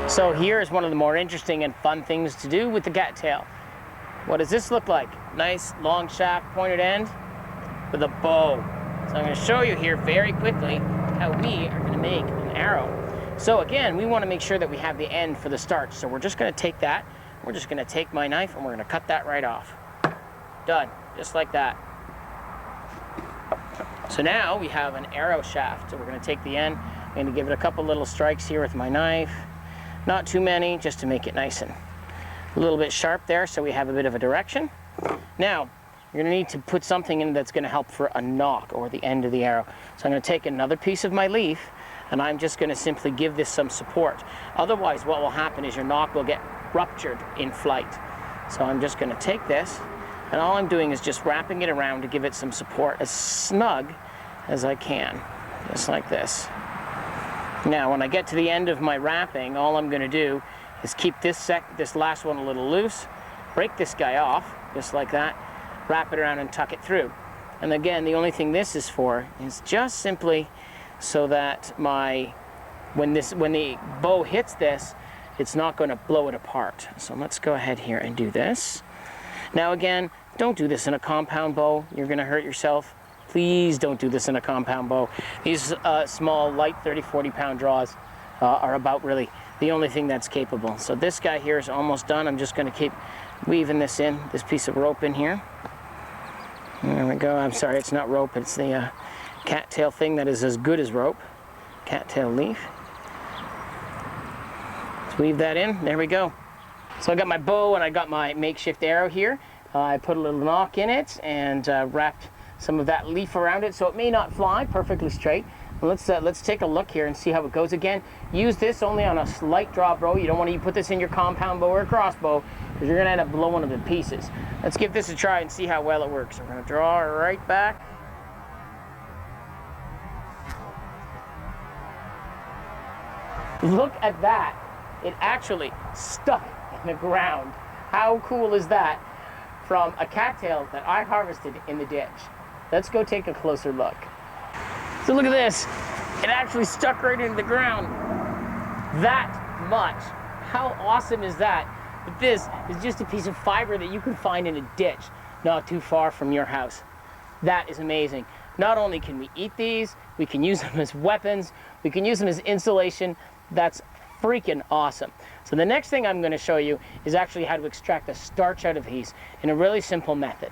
So here is one of the more interesting and fun things to do with the cattail. What does this look like? Nice long shaft pointed end with a bow. So I'm going to show you here very quickly how we are going to make an arrow. So again, we want to make sure that we have the end for the start. So we're just going to take that, we're just going to take my knife and we're going to cut that right off. Done, just like that. So now we have an arrow shaft. So we're going to take the end, I'm going to give it a couple little strikes here with my knife. Not too many, just to make it nice and a little bit sharp there so we have a bit of a direction. Now, you're going to need to put something in that's going to help for a knock or the end of the arrow. So I'm going to take another piece of my leaf and I'm just going to simply give this some support. Otherwise, what will happen is your knock will get ruptured in flight. So I'm just going to take this and all I'm doing is just wrapping it around to give it some support as snug as I can, just like this. Now, when I get to the end of my wrapping, all I'm going to do is keep this last one a little loose, break this guy off, just like that, wrap it around and tuck it through. And again, the only thing this is for is just simply so that when the bow hits this, it's not going to blow it apart. So let's go ahead here and do this. Now again, don't do this in a compound bow. You're going to hurt yourself. Please don't do this in a compound bow. These small, light 30, 40 pound draws are about really the only thing that's capable. So this guy here is almost done. I'm just going to keep weaving this piece of rope in here. There we go. I'm sorry, it's not rope. It's the cattail thing that is as good as rope. Cattail leaf. Let's weave that in. There we go. So I got my bow and I got my makeshift arrow here. I put a little knock in it and wrapped some of that leaf around it so it may not fly perfectly straight. Let's take a look here and see how it goes. Again, use this only on a slight draw bow. You don't want to put this in your compound bow or a crossbow because you're going to end up blowing them to pieces. Let's give this a try and see how well it works. We're going to draw right back. Look at that. It actually stuck in the ground. How cool is that? From a cattail that I harvested in the ditch. Let's go take a closer look. So look at this. It actually stuck right into the ground. That much. How awesome is that? But this is just a piece of fiber that you can find in a ditch not too far from your house. That is amazing. Not only can we eat these, we can use them as weapons, we can use them as insulation. That's freaking awesome. So the next thing I'm going to show you is actually how to extract the starch out of these in a really simple method.